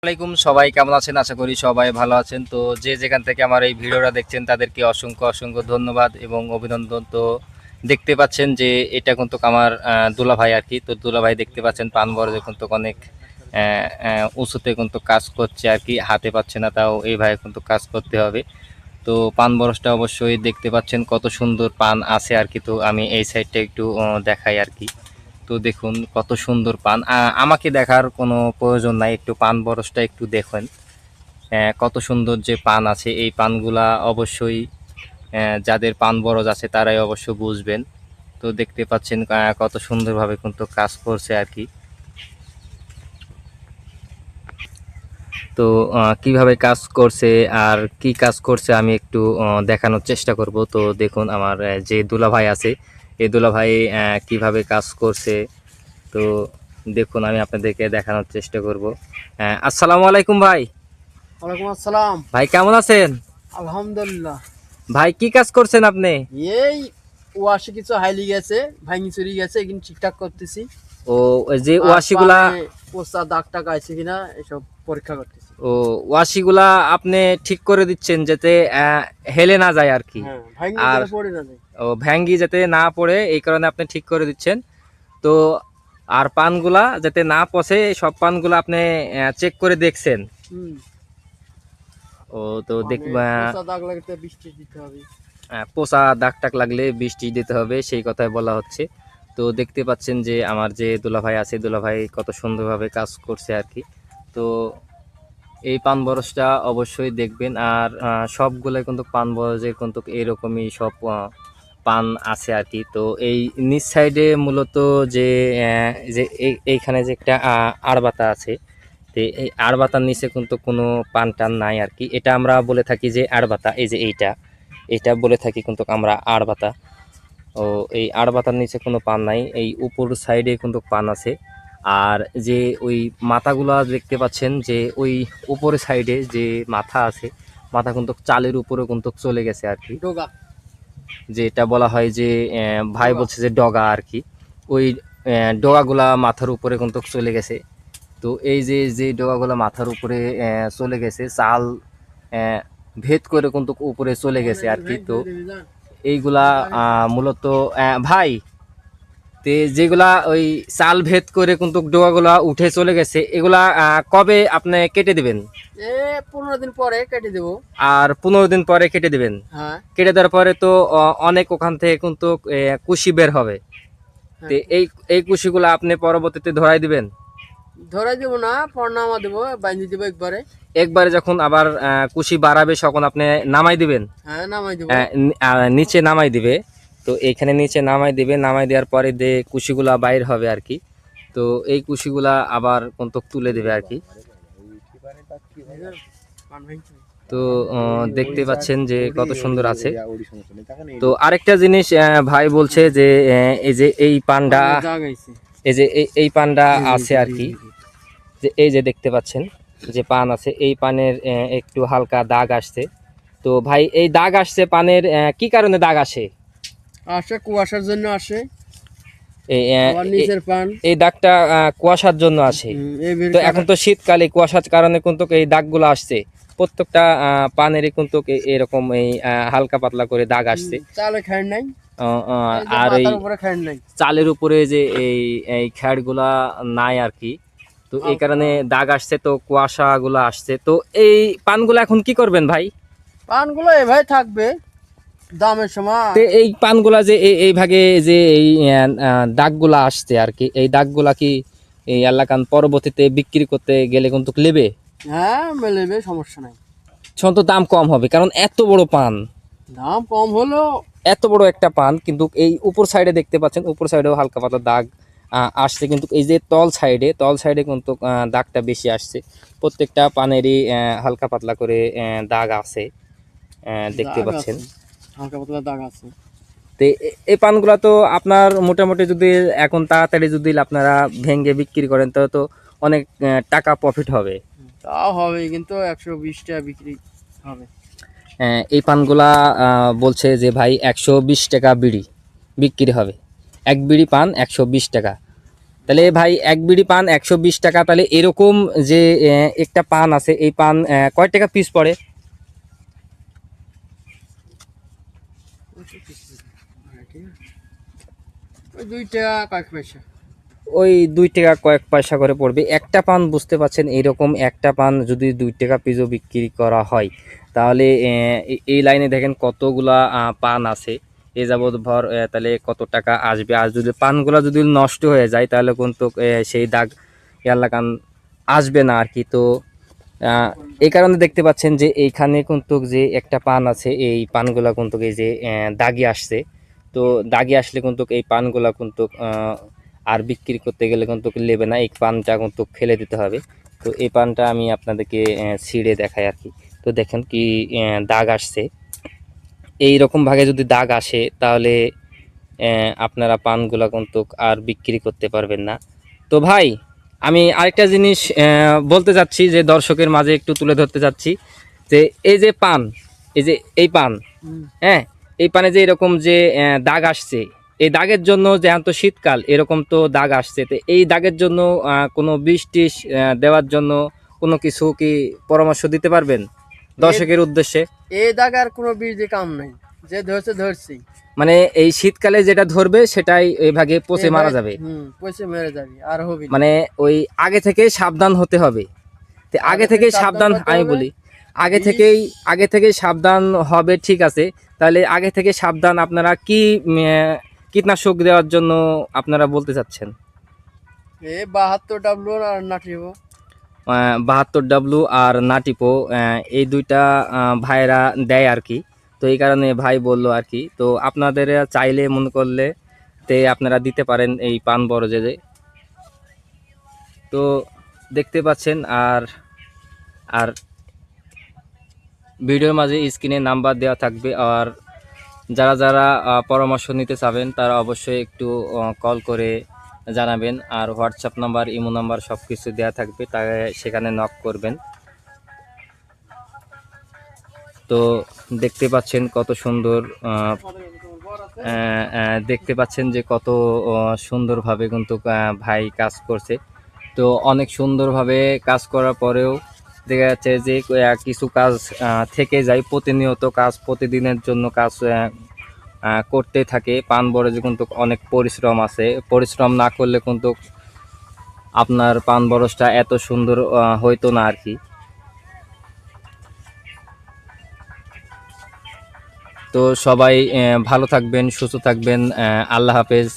আসসালামাইকুম, সবাই কেমন আছেন? আশা করি সবাই ভালো আছেন। তো যে যেখান থেকে আমার এই ভিডিওটা দেখছেন তাদেরকে অসংখ্য অসংখ্য ধন্যবাদ এবং অভিনন্দন। তো দেখতে পাচ্ছেন যে এটা কিন্তু আমার দুলাভাই আর কি। তো দুলাভাই দেখতে পাচ্ছেন পান বরজে কিন্তু অনেক উঁচুতে কিন্তু কাজ করছে আর কি, হাতে পাচ্ছে না, তাও এই ভাই কিন্তু কাজ করতে হবে। তো পান বরজটা অবশ্যই দেখতে পাচ্ছেন কত সুন্দর পান আছে আর কি। তো আমি এই সাইডটা একটু দেখাই আর কি। তো দেখুন কত সুন্দর পান, আমাকে দেখার কোনো প্রয়োজন নাই, একটু পান বরজটা একটু দেখুন। কত সুন্দর যে পান আছে, এই পানগুলা অবশ্যই যাদের পান বরজ আছে তারাই অবশ্য বুঝবেন। তো দেখতে পাচ্ছেন কত সুন্দরভাবে কিন্তু কাজ করছে আর কি। তো কিভাবে কাজ করছে আর কি কাজ করছে আমি একটু দেখানোর চেষ্টা করব। তো দেখুন আমার যে দুলাভাই আছে, এই দুলাভাই কিভাবে কাজ করছে। তো দেখুন আমি আপনাদেরকে দেখানোর চেষ্টা করব। আসসালামু আলাইকুম ভাই। ওয়ালাইকুম আসসালাম। ভাই কেমন আছেন? আলহামদুলিল্লাহ। ভাই কি কাজ করছেন আপনি? এই ওয়াশে কিছু হাইলি গেছে, ভাঙি চুরি গেছে, কিন্তু ঠিকঠাক করতেছি। ও ওই যে আর ওয়াশিগুলা, পানে পোস্তা দাগ টাগ আছে কিনা এসব পরীক্ষা করতেছি। ও ওয়াশিগুলা আপনি ঠিক করে দিচ্ছেন যাতে হেলে না যায় আর কি, হ্যাঁ, ভাঙি আর যেন পড়ে না যায়। ও ভ্যাঙ্গি যাতে না পড়ে এই কারণে আপনি ঠিক করে দিচ্ছেন। তো আর পানগুলা যাতে না পচে, সব পানগুলা আপনি চেক করে দেখছেন। হুম। ও তো মানে পোস্তা দাগ লাগতে বৃষ্টি দিতে হবে। পোষা দাগ টাক লাগলে বৃষ্টি দিতে হবে, সেই কথাই বলা হচ্ছে। তো দেখতে পাচ্ছেন যে আমার যে দুলাভাই আছে, দুলাভাই কত সুন্দরভাবে কাজ করছে আর কি। তো এই পান বরজটা অবশ্যই দেখবেন। আর সবগুলাই কিন্তু পান বরজের কিন্তু এরকমই সব পান আছে আর কি। তো এই নিচ সাইডে মূলত যে এইখানে যে একটা আড়বাতা আছে, তো এই আড়বাতার নিচে কিন্তু কোনো পান টান নাই আর কি। এটা আমরা বলে থাকি যে আড়বাতা, এই যে এইটা বলে থাকি কিন্তু আমরা আড়বাতা। ও এই আড়বাতার নিচে কোনো পান নাই, এই উপর সাইডে কিন্তু পান আছে। আর যে ওই মাথাগুলা দেখতে পাচ্ছেন, যে ওই উপরের সাইডে যে মাথা আছে, মাথা কিন্তু চালের উপরে কিন্তু চলে গেছে আর কি। ডোগা। যেটা বলা হয় যে ভাই ডগা। বলছে যে ডগা আর কি। ওই ডগাগুলা মাথার উপরে কিন্তু চলে গেছে। তো এই যে যে ডগাগুলা মাথার উপরে চলে গেছে, চাল আহ, ভেদ করে কিন্তু উপরে চলে গেছে আর কি। তো এইগুলা মূলত ভাই, তে যেগুলা ওই চাল ভেদ করে কিন্তু ডোকাগুলা উঠে চলে গেছে, এগুলা কবে আপনি কেটে দিবেন? 15 দিন পরে কেটে দেবো। আর 15 দিন পরে কেটে দিবেন? হ্যাঁ। কেটে দেওয়ার পরে তো অনেক ওখান থেকে কিন্তু কুশি বের হবে। হ্যাঁ। তো এই এই কুশিগুলা আপনি পরবর্তীতে ধরাই দিবেন? ধরাই দেবো না, পরনামা দেবো, বাইন্ধে দেবো একবারে। একবারে যখন আবার কুশি বাড়াবে তখন আপনি নামাই দিবেন? হ্যাঁ, নামাই দেবো। নিচে নামাই দিবে। তো এখানে নিচে নামাই দিবে, নামাই দেওয়ার পরে যে কুশিগুলা বাইর হবে আর কি। তো এই কুশিগুলা আবার কিন্তু তুলে দেবে আর কি। তো দেখতে পাচ্ছেন যে কত সুন্দর আছে। তো আরেকটা জিনিস ভাই বলছে যে এই যে এই পান্ডা, এই যে এই পান্ডা আছে আর কি, যে এই যে দেখতে পাচ্ছেন যে পান আছে, এই পানের একটু হালকা দাগ আসছে। তো ভাই এই দাগ আসছে পানের কি কারণে দাগ আসে? আসে কুয়াশার জন্য আসে। এই আবার নিচের পান এই দাগটা কুয়াশার জন্য আসে। তো এখন তো শীতকালে কুয়াশার কারণে কিন্তু এই দাগগুলো আসছে, প্রত্যেকটা পানেরই কিন্তু এরকম এই হালকা পাতলা করে দাগ আসছে। চালে খায় নাই, আর এই খায় নাই, চালের উপরে যে এই এই খ্যাড়গুলা নাই আর কি। তো এই কারণে দাগ আসছে, তো কুয়াশা গুলা আসছে। তো এই পানগুলো এখন কি করবেন ভাই? পানগুলো এভাবে থাকবে দামের সময়। তো এই পানগুলা যে এই ভাগে যে এই দাগগুলা আসছে আর কি, এই দাগগুলা কি এই এলাকান পরবর্তীতে বিক্রি করতে গেলে কিন্তু নেবে? হ্যাঁ, মেলেবে, সমস্যা নাই। তো দাম কম হবে, কারণ এত বড় পান। দাম কম হলো, এত বড় একটা পান কিন্তু এই উপর সাইডে দেখতে পাচ্ছেন, উপর সাইডেও হালকা পাতলা দাগ আসছে, কিন্তু এই যে তল সাইডে কিন্তু দাগটা বেশি আসছে। প্রত্যেকটা পানেরই হালকা পাতলা করে দাগ আছে, দেখতে পাচ্ছেন। হালকা পাতলা দাগ আছে। তো এই পানগুলা তো আপনার মোটামুটি যদি এখন তাড়াতাড়ি যদি আপনারা ভেঙে বিক্রি করেন তাহলে তো অনেক টাকা প্রফিট হবে। তাও হবে, কিন্তু 120 টাকা বিক্রি হবে। এই পানগুলা বলছে যে ভাই 120 টাকা বিড়ি বিক্রি হবে, এক বিড়ি পান 120 টাকা। তাহলে ভাই এক বিড়ি পান 120 টাকা। তাহলে এরকম যে একটা পান আছে, এই পান কয় টাকা পিস পড়ে? ওই 2 টাকা কয়েক পয়সা। ওই 2 টাকা কয়েক পয়সা করে পড়বে একটা পান, বুঝতে পারছেন? এইরকম একটা পান যদি 2 টাকা পিসও বিক্রি করা হয়, তাহলে এই লাইনে দেখেন কতগুলা পান আছে এ যাবৎ ভর, তাহলে কত টাকা আসবে। আর যদি পানগুলা যদি নষ্ট হয়ে যায় তাহলে কিন্তু সেই দাগ এলাকান আসবে না আর কি। তো এই কারণে দেখতে পাচ্ছেন যে এইখানে কিন্তু যে একটা পান আছে, এই পানগুলা কিন্তু এই যে দাগি আসছে। তো দাগি আসলে কিন্তু এই পানগুলা কিন্তু আর বিক্রি করতে গেলে কিন্তু নেবে না, এই পানটা কিন্তু ফেলে দিতে হবে। তো এই পানটা আমি আপনাদেরকে ছিঁড়ে দেখাই আর কি। তো দেখেন কি দাগ আসছে। এই রকম ভাবে যদি দাগ আসে তাহলে আপনারা পানগুলা কিন্তু আর বিক্রি করতে পারবেন না। তো ভাই, আমি আরেকটা জিনিস বলতে চাচ্ছি, যে দর্শকের মাঝে একটু তুলে ধরতে চাচ্ছি, যে এই যে পান, এই যে এই পান, হুম। হ্যাঁ, এই পানে যে এরকম যে দাগ আসছে, এই দাগের জন্য, যে তো শীতকাল এরকম তো দাগ আসছে, তো এই দাগের জন্য কোনো বিষ টিষ দেওয়ার জন্য কোনো কিছু কি পরামর্শ দিতে পারবেন দর্শকের উদ্দেশ্যে? এই দাগ আর কোনো বীজ দিয়ে কাম নাই, যে ধরছে ধরছি। মানে এই শীতকালে যেটা ধরবে সেটাই এই ভাগে পচে মারা যাবে, পয়সা মেরে যাবি আর হবি না। মানে ওই আগে থেকে সাবধান হতে হবে। তো আগে থেকেই সাবধান, হতে আমি হবে। বলি আগে বীজ- থেকেই আগে থেকেই সাবধান হবে, ঠিক আছে। তাহলে আগে থেকে সাবধান আপনারা কি কীটনাশক দেওয়ার জন্য আপনারা বলতে চাচ্ছেন? 72 আর নাটিব। 72 আর নাটিপো, এই দুইটা ভাইরা দেয় আর কি। তো এই কারণে ভাই বললো আর কি। তো আপনাদের চাইলে মনে করলে তে আপনারা দিতে পারেন এই পান বরজে। তো দেখতে পাচ্ছেন। আর আর ভিডিওর মাঝে স্ক্রিনে নাম্বার দেওয়া থাকবে। আর যারা যারা পরামর্শ নিতে চাবেন তারা অবশ্যই একটু কল করে জানাবেন। আর হোয়াটসঅ্যাপ নাম্বার, ইমো নাম্বার সব কিছু দেওয়া থাকবে, তাই সেখানে নক করবেন। তো দেখতে পাচ্ছেন কত সুন্দর, দেখতে পাচ্ছেন যে কত সুন্দরভাবে কিন্তু ভাই কাজ করছে। তো অনেক সুন্দরভাবে কাজ করার পরেও দেখা যাচ্ছে যে কিছু কাজ থেকে যায়, প্রতিনিয়ত কাজ, প্রতিদিনের জন্য কাজ করতে থাকে। পান বরজে কিন্তু অনেক পরিশ্রম আছে, পরিশ্রম না করলে কিন্তু আপনার পান বরজটা এত সুন্দর হইতো না আর কি। তো সবাই ভালো থাকবেন, সুস্থ থাকবেন, আল্লাহ হাফেজ।